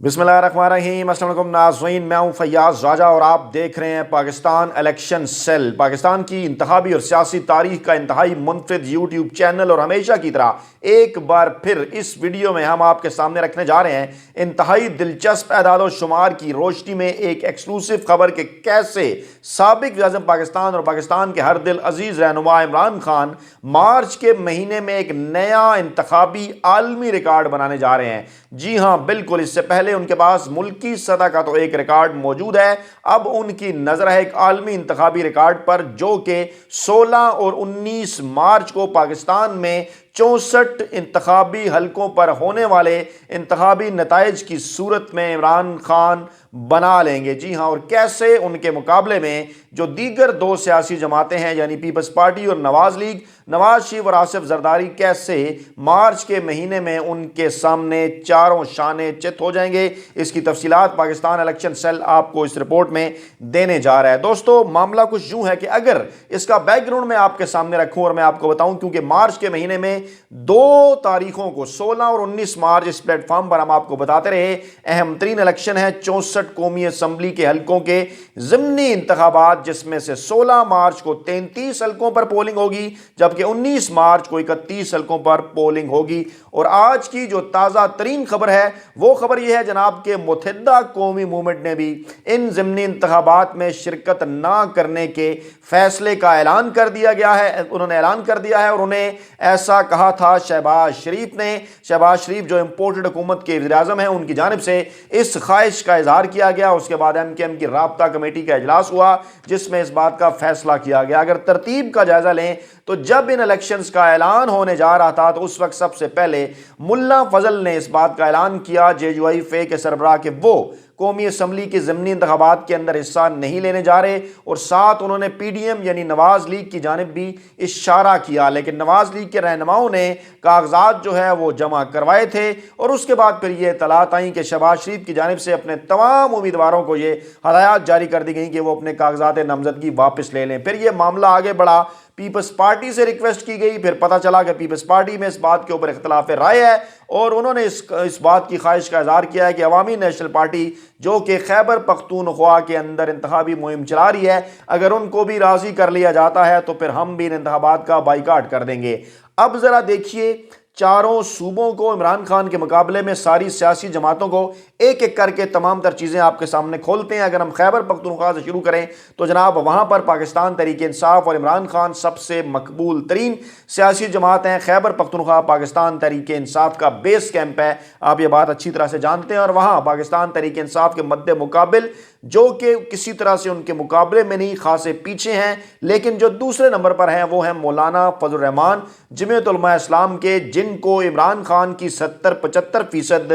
बिस्मिल्लाहिर्रहमानिर्रहीम। अस्सलाम वालेकुम नाज़रीन, मैं हूं फैयाज राजा और आप देख रहे हैं पाकिस्तान इलेक्शन सेल, पाकिस्तान की इंतखाबी और सियासी तारीख का इंतहाई मुनफरिद यूट्यूब चैनल। और हमेशा की तरह एक बार फिर इस वीडियो में हम आपके सामने रखने जा रहे हैं इंतहाई दिलचस्प एदाद शुमार की रोशनी में एक एक्सक्लूसिव खबर के कैसे साबिक वज़ीर पाकिस्तान और पाकिस्तान के हर दिल अजीज रहनुमा इमरान खान मार्च के महीने में एक नया इंतखाबी आलमी रिकॉर्ड बनाने जा रहे हैं। जी हाँ, बिल्कुल, इससे पहले उनके पास मुल्की सतह का तो एक रिकॉर्ड मौजूद है, अब उनकी नजर है एक आलमी इंतखाबी रिकॉर्ड पर, जो कि 16 और 19 मार्च को पाकिस्तान में 64 इंतखाबी हलकों पर होने वाले इंतखाबी नताइज की सूरत में इमरान खान बना लेंगे। जी हाँ, और कैसे उनके मुकाबले में जो दीगर दो सियासी जमातें हैं यानी पीपल्स पार्टी और नवाज लीग, नवाज शरीफ और आसिफ जरदारी, कैसे मार्च के महीने में उनके सामने चारों शाने चित हो जाएंगे, इसकी तफसीलात पाकिस्तान इलेक्शन सेल आपको इस रिपोर्ट में देने जा रहा है। दोस्तों, मामला कुछ यूं है कि अगर इसका बैकग्राउंड मैं आपके सामने रखूं और मैं आपको बताऊं, क्योंकि मार्च के महीने में 2 तारीखों को 16 और 19 मार्च इस प्लेटफॉर्म पर हम आपको बताते रहे अहम तरीन इलेक्शन है 64 कौमी असम्बली के हलकों के ज़िमनी इंतखाबात, जिसमें से 16 मार्च को 33 हलकों पर पोलिंग होगी जबकि 19 मार्च को 31 हलकों पर पोलिंग होगी। और आज की जो ताज़ा तरीन खबर है वो खबर यह है जनाब के मुत्तहिदा कौमी मूवमेंट ने भी इन ज़िमनी इंतखाबात में शिरकत ना करने के फैसले का ऐलान कर दिया गया है। उन्होंने ऐलान कर दिया है और उन्हें ऐसा कहा था शहबाज शरीफ ने। शहबाज शरीफ जो इम्पोर्टेड हुकूमत के वज़ीर-ए-आज़म हैं, उनकी जानिब से इस ख्वाहिश का इजहार किया गया। उसके बाद MKM की राब्ता कमेटी का इजलास हुआ जिसमें इस बात का फैसला किया गया। अगर तरतीब का जायजा लें तो जब इन इलेक्शंस का ऐलान होने जा रहा था तो उस वक्त सबसे पहले मुल्ला फजल ने इस बात का ऐलान किया JUIF के सरबराह के वो कौमी असम्बली के ज़िमनी इंतखाबात के अंदर हिस्सा नहीं लेने जा रहे, और साथ उन्होंने PDM यानी नवाज लीग की जानिब भी इशारा किया। लेकिन नवाज लीग के रहनुमाओं ने कागजात जो है वो जमा करवाए थे और उसके बाद फिर ये इतलात आई कि शहबाज शरीफ की जानिब से अपने तमाम उम्मीदवारों को ये हदायत जारी कर दी गई कि वो अपने कागजात नामजदगी वापस ले लें। फिर ये मामला आगे बढ़ा, पीपल्स पार्टी से रिक्वेस्ट की गई, फिर पता चला कि पीपल्स पार्टी में इस बात के ऊपर इख्तलाफ राय है और उन्होंने इस बात की ख्वाहिश का इजहार किया है कि अवामी नेशनल पार्टी जो कि खैबर पख्तूनख्वा के अंदर इंतखाबी मुहिम चला रही है, अगर उनको भी राज़ी कर लिया जाता है तो फिर हम भी इन इंतखाबात का बाइकाट कर देंगे। अब ज़रा देखिए, चारों सूबों को इमरान खान के मुकाबले में सारी सियासी जमातों को एक एक करके तमाम तर चीज़ें आपके सामने खोलते हैं। अगर हम खैबर पख्तूनख्वा से शुरू करें तो जनाब वहाँ पर पाकिस्तान तहरीक इंसाफ और इमरान खान सबसे मकबूल तरीन सियासी जमात हैं। खैबर पख्तूनख्वा पाकिस्तान तहरीक इंसाफ का बेस कैंप है, आप ये बात अच्छी तरह से जानते हैं, और वहाँ पाकिस्तान तहरीक इंसाफ के मद्दे मुकाबिल जो कि किसी तरह से उनके मुकाबले में नहीं, खासे पीछे हैं, लेकिन जो दूसरे नंबर पर हैं वो हैं मौलाना फजल रहमान जमीयत उलमा इस्लाम के, जिनको इमरान खान की 70-75%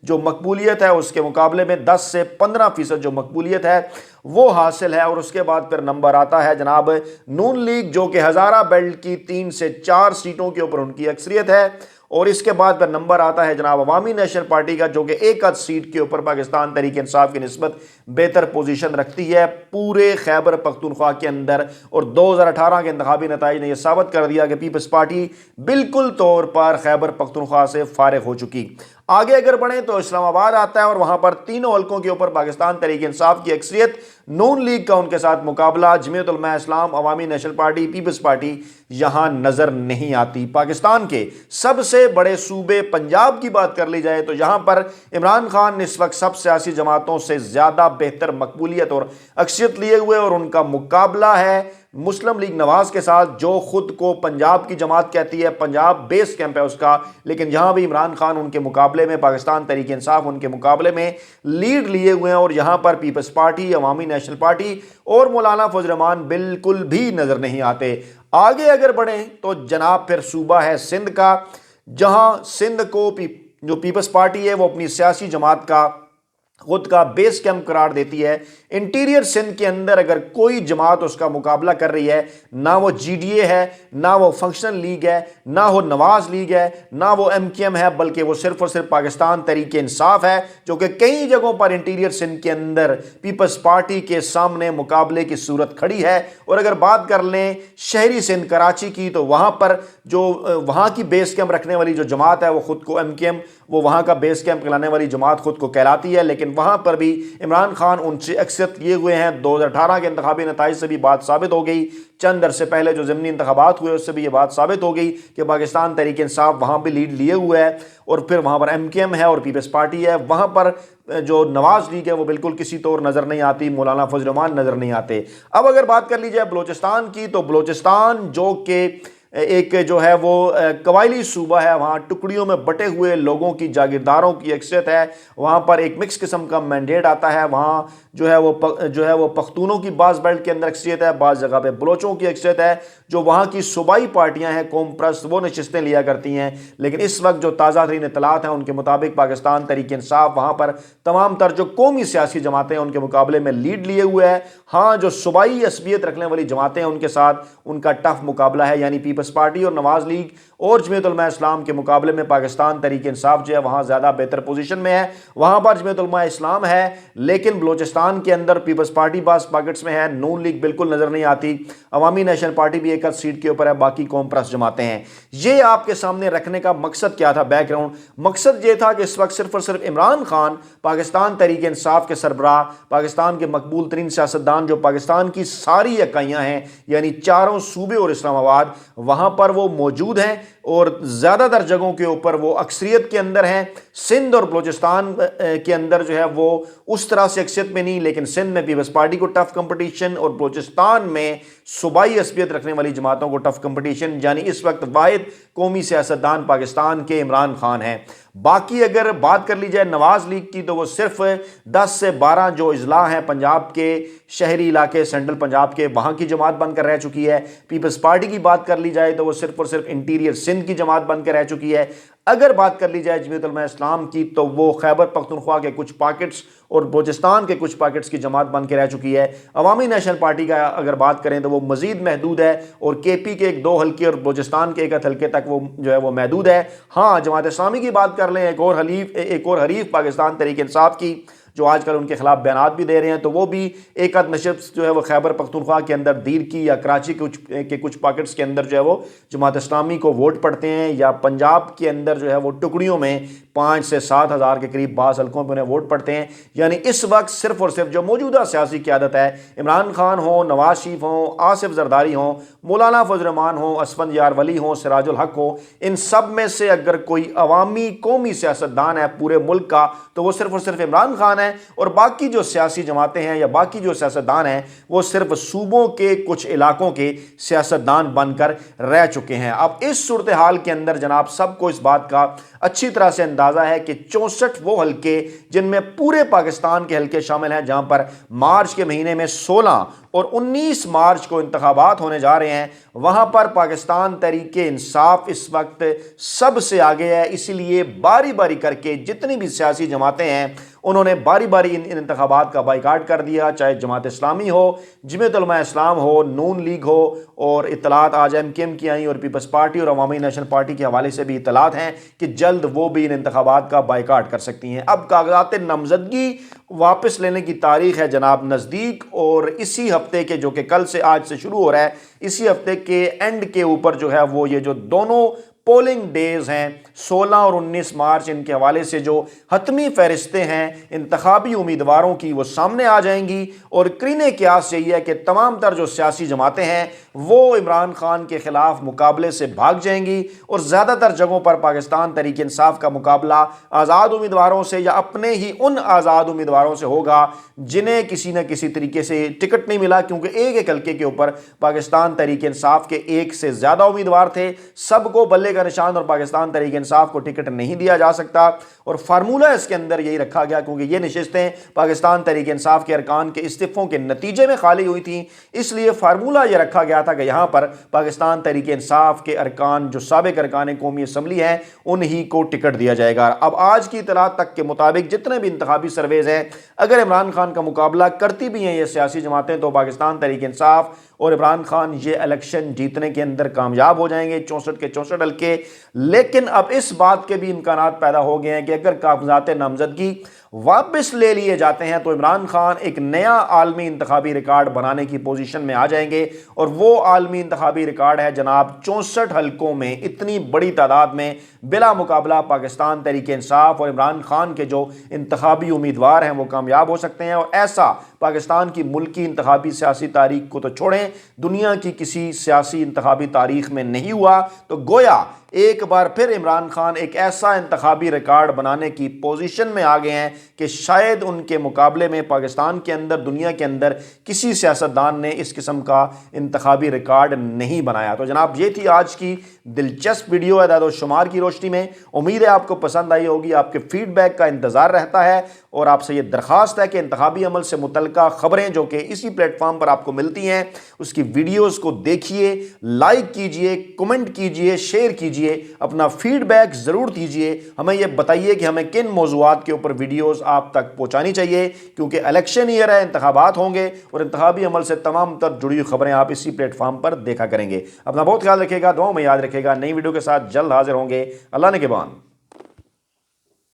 जो मकबूलियत है उसके मुकाबले में 10 से 15% जो मकबूलियत है वो हासिल है। और उसके बाद फिर नंबर आता है जनाब नून लीग, जो कि हज़ारा बेल्ट की 3 से 4 सीटों के ऊपर उनकी अक्सरियत है। और इसके बाद फिर नंबर आता है जनाब अवामी नेशनल पार्टी का, जो कि एक आध सीट के ऊपर पाकिस्तान तहरीक इंसाफ की निस्बत बेहतर पोजीशन रखती है पूरे खैबर पख्तूनख्वा के अंदर। और 2018 के इंतखाबी नताइज ने यह साबित कर दिया कि पीपल्स पार्टी बिल्कुल तौर पर खैबर पख्तूनख्वा से फारिग हो चुकी। आगे अगर बढ़ें तो इस्लामाबाद आता है और वहां पर तीनों हलकों के ऊपर पाकिस्तान तहरीक इंसाफ की अक्सरियत, नून लीग का उनके साथ मुकाबला, जमीयत उलमा इस्लाम, अवामी नेशनल पार्टी, पीपल्स पार्टी यहां नजर नहीं आती। पाकिस्तान के सबसे बड़े सूबे पंजाब की बात कर ली जाए तो यहां पर इमरान खान इस वक्त सब सियासी जमातों से ज्यादा बेहतर मकबूलियत और अक्सरियत लिए हुए, और उनका मुकाबला है मुस्लिम लीग नवाज के साथ, जो खुद को पंजाब की जमात कहती है, पंजाब बेस कैंप है उसका, लेकिन यहां भी इमरान खान उनके मुकाबले में, पाकिस्तान तहरीक इंसाफ उनके मुकाबले में लीड लिए हुए हैं। और यहां पर पीपल्स पार्टी, अवामी नेशनल पार्टी और मौलाना फजल रहमान बिल्कुल भी नजर नहीं आते। आगे अगर बढ़ें तो जनाब फिर सूबा है सिंध का, जहां सिंध को जो पीपल्स पार्टी है वो अपनी सियासी जमात का खुद का बेस कैंप करार देती है। इंटीरियर सिंध के अंदर अगर कोई जमात उसका मुकाबला कर रही है, ना वो GDA है, ना वो फंक्शनल लीग है, ना वो नवाज लीग है, ना वो MKM है, बल्कि वो सिर्फ और सिर्फ पाकिस्तान तहरीक इंसाफ है, जो कि कई जगहों पर इंटीरियर सिंध के अंदर पीपल्स पार्टी के सामने मुकाबले की सूरत खड़ी है। और अगर बात कर लें शहरी सिंध कराची की, तो वहां पर जो वहां की बेस कैंप रखने वाली जो जमात है वो खुद को MKM وہ وہاں کا بیس کیمپ کہلانے والی جماعت خود کو کہلاتی ہے، لیکن وہاں پر بھی عمران خان ان سے اکثریت لیے ہوئے ہیں۔ 2018 کے انتخابی نتائج سے بھی بات ثابت ہو گئی، چند عرصے پہلے جو ضمنی انتخابات ہوئے اس سے بھی یہ بات ثابت ہو گئی کہ پاکستان تحریک انصاف وہاں بھی لیڈ لیے ہوئے ہے، اور پھر وہاں پر ایم کیو ایم ہے اور پیپلز پارٹی ہے۔ وہاں پر جو نواز لیگ ہے وہ بالکل کسی طور نظر نہیں آتی، مولانا فضل الرحمان نظر نہیں آتے۔ اب اگر بات کر لی جائے بلوچستان کی، تو بلوچستان جو کہ ایک جو ہے وہ قبائلی صوبہ ہے، وہاں ٹکڑیوں میں بٹے ہوئے لوگوں کی، جاگیرداروں کی اکثریت ہے، وہاں پر ایک مکس قسم کا مینڈیٹ آتا ہے، وہاں جو ہے وہ پختونوں کی بعض بیلٹ کے اندر اکثریت ہے، بعض جگہ پہ بلوچوں کی اکثریت ہے۔ جو وہاں کی صوبائی پارٹیاں ہیں قوم پرست وہ نشستیں لیا کرتی ہیں، لیکن اس وقت جو تازہ ترین اطلاعات ہیں ان کے مطابق پاکستان تحریک انصاف وہاں پر تمام تر جو قومی سیاسی جماعتیں ہیں ان کے مقابلے میں لیڈ لیے ہوئے ہے۔ ہاں جو صوبائی عصبیت رکھنے والی جماعتیں ہیں ان کے ساتھ ان کا ٹف مقابلہ ہے، یعنی پیپلز پارٹی اور نواز لیگ اور جمعیت علماء اسلام کے مقابلے میں پاکستان تحریک انصاف جو ہے وہاں زیادہ بہتر پوزیشن میں ہے۔ وہاں پر جمعیت علماء اسلام ہے، لیکن بلوچستان کے اندر پیپلز پارٹی بعض پاکٹس میں ہے، نون لیگ بالکل نظر نہیں آتی، عوامی نیشنل پارٹی بھی ایک آدھ سیٹ کے اوپر ہے، باقی قوم پرست جماعتیں ہیں۔ یہ آپ کے سامنے رکھنے کا مقصد کیا تھا؟ بیک گراؤنڈ مقصد یہ تھا کہ اس وقت صرف اور صرف عمران خان پاکستان تحریک انصاف کے سربراہ، پاکستان کے مقبول ترین سیاستدان جو پاکستان کی ساری اکائیاں ہیں یعنی چاروں صوبے اور اسلام آباد، وہاں پر وہ موجود ہیں اور زیادہ تر جگہوں کے اوپر وہ اکثریت کے اندر ہیں۔ سندھ اور بلوچستان کے اندر جو ہے وہ اس طرح سے اکثریت میں نہیں، لیکن سندھ میں پیپلز پارٹی کو ٹف کمپٹیشن اور بلوچستان میں صوبائی عصبیت رکھنے والی جماعتوں کو ٹف کمپٹیشن، یعنی اس وقت واحد قومی سیاستدان پاکستان کے عمران خان ہیں۔ باقی اگر بات کر لی جائے نواز لیگ کی تو وہ صرف 10 سے 12 جو اضلاع ہیں پنجاب کے شہری علاقے، سینٹرل پنجاب کے، وہاں کی جماعت بن کر رہ چکی ہے۔ پیپلز پارٹی کی بات کر لی جائے تو وہ صرف اور صرف انٹیریئر سندھ کی جماعت بن کے رہ چکی ہے۔ اگر بات کر لی جائے جمعیت علماء اسلام کی تو وہ خیبر پختونخوا کے کچھ پاکٹس اور بلوچستان کے کچھ پاکٹس کی جماعت بن کے رہ چکی ہے۔ عوامی نیشنل پارٹی کا اگر بات کریں تو وہ مزید محدود ہے، اور کے پی کے 1-2 حلقے اور بلوچستان کے 1 حلقے تک وہ جو ہے وہ محدود ہے۔ ہاں جماعت اسلامی کی بات کر لیں، ایک اور حریف پاکستان تحریک انصاف کی جو آج کل ان کے خلاف بیانات بھی دے رہے ہیں، تو وہ بھی ایک آدھ نشست جو ہے وہ خیبر پختونخوا کے اندر دیر کی یا کراچی کے کچھ پاکٹس کے اندر جو ہے وہ جماعت اسلامی کو ووٹ پڑتے ہیں، یا پنجاب کے اندر جو ہے وہ ٹکڑیوں میں 5 سے 7 ہزار کے قریب بعض حلقوں پہ انہیں ووٹ پڑتے ہیں۔ یعنی اس وقت صرف اور صرف جو موجودہ سیاسی قیادت ہے، عمران خان ہوں، نواز شریف ہوں، آصف زرداری ہوں، مولانا فضل الرحمان ہوں، اسفند یار ولی ہوں، سراج الحق ہوں، ان سب میں سے اگر کوئی عوامی قومی سیاستدان ہے پورے ملک کا تو وہ صرف اور صرف عمران خان ہے، اور باقی جو سیاسی جماعتیں ہیں یا باقی جو سیاستدان ہیں وہ صرف صوبوں کے کچھ علاقوں کے سیاستدان بن کر رہ چکے ہیں۔ اب اس صورتحال کے اندر جناب سب کو اس بات کا اچھی طرح سے اندازہ ہے کہ 64 وہ حلقے جن میں پورے پاکستان کے حلقے شامل ہیں، جہاں پر مارچ کے مہینے میں 16 اور 19 مارچ کو انتخابات ہونے جا رہے ہیں، وہاں پر پاکستان تحریک انصاف اس وقت سب سے آگے ہے۔ اسی لیے باری باری کر کے جتنی بھی سیاسی جماعتیں ہیں انہوں نے باری باری ان انتخابات کا بائیکاٹ کر دیا، چاہے جماعت اسلامی ہو، جمعیت علماء اسلام ہو، نون لیگ ہو، اور اطلاعات آج ایم کیو ایم کی آئیں اور پیپلز پارٹی اور عوامی نیشنل پارٹی کے حوالے سے بھی اطلاعات ہیں کہ جلد وہ بھی ان انتخابات کا بائیکاٹ کر سکتی ہیں۔ اب کاغذات نامزدگی واپس لینے کی تاریخ ہے جناب نزدیک، اور اسی ہفتے کے جو کہ کل سے آج سے شروع ہو رہا ہے، اسی ہفتے کے اینڈ کے اوپر جو ہے وہ یہ جو دونوں پولنگ ڈیز ہیں 16 اور 19 مارچ، ان کے حوالے سے جو حتمی فہرستیں ہیں انتخابی امیدواروں کی وہ سامنے آ جائیں گی، اور قرینِ قیاس یہی ہے کہ تمام تر جو سیاسی جماعتیں ہیں وہ عمران خان کے خلاف مقابلے سے بھاگ جائیں گی، اور زیادہ تر جگہوں پر پاکستان تحریک انصاف کا مقابلہ آزاد امیدواروں سے یا اپنے ہی ان آزاد امیدواروں سے ہوگا جنہیں کسی نہ کسی طریقے سے ٹکٹ نہیں ملا، کیونکہ ایک حلقے کے اوپر پاکستان تحریک انصاف کے 1 سے زیادہ امیدوار تھے، سب کو بلے کا نشان اور پاکستان تحریک انصاف کو ٹکٹ نہیں دیا جا سکتا، اور فارمولہ اس کے اندر یہی رکھا گیا کیونکہ یہ نشستیں پاکستان تحریک انصاف کے ارکان کے استعفوں کے نتیجے میں خالی ہوئی تھیں، اس لیے فارمولہ یہ رکھا گیا تھا کہ یہاں پر پاکستان تحریک انصاف کے ارکان جو سابق ارکان قومی اسمبلی ہیں انہی کو ٹکٹ دیا جائے گا۔ اب آج کی اطلاع تک کے مطابق جتنے بھی انتخابی سرویز ہیں، اگر عمران خان کا مقابلہ کرتی بھی ہیں یہ سیاسی جماعتیں تو پاکستان تحریک انصاف اور عمران خان یہ الیکشن جیتنے کے اندر کامیاب ہو جائیں گے، 64 کے 64 حلقے۔ لیکن اب اس بات کے بھی امکانات پیدا ہو گئے ہیں کہ اگر کاغذات نامزدگی वापस ले लिए जाते हैं तो इमरान खान एक नया आलमी इंतखाबी रिकॉर्ड बनाने की पोजीशन में आ जाएंगे। और वो आलमी इंतखाबी रिकॉर्ड है जनाब 64 हलकों में इतनी बड़ी तादाद में बिला मुकाबला पाकिस्तान तहरीक इंसाफ और इमरान खान के जो इंतखाबी उम्मीदवार हैं वो कामयाब हो सकते हैं। और ऐसा पाकिस्तान की मुल्की इंतखाबी सियासी तारीख को तो छोड़ें, दुनिया की किसी सियासी इंतखाबी तारीख में नहीं हुआ। तो गोया एक बार फिर इमरान खान एक ऐसा इंतखाबी रिकॉर्ड बनाने की पोजीशन में आ गए हैं कि शायद उनके मुकाबले में पाकिस्तान के अंदर, दुनिया के अंदर किसी सियासतदान ने इस किस्म का इंतखाबी रिकॉर्ड नहीं बनाया। तो जनाब ये थी आज की दिलचस्प वीडियो अदाद व शुमार की रोशनी में। उम्मीद है आपको पसंद आई होगी। आपके फीडबैक का इंतज़ार रहता है और आपसे ये दरख्वास्त है कि इंतखाबी अमल से मुतल्लिका खबरें जो कि इसी प्लेटफॉर्म पर आपको मिलती हैं उसकी वीडियोज़ को देखिए, लाइक कीजिए, कमेंट कीजिए, शेयर कीजिए, अपना फीडबैक ज़रूर दीजिए। हमें यह बताइए कि हमें किन मौज़ूआत के ऊपर वीडियोज़ आप तक पहुँचानी चाहिए, क्योंकि इलेक्शन ईयर है, इंतखाबात होंगे और इंतखाबी अमल से तमाम तर जुड़ी हुई खबरें आप इसी प्लेटफॉर्म पर देखा करेंगे। अपना बहुत ख्याल रखिएगा, दुआओं में याद रखिएगा। नई वीडियो के साथ जल्द हाजिर होंगे। अल्लाह ने के बाद।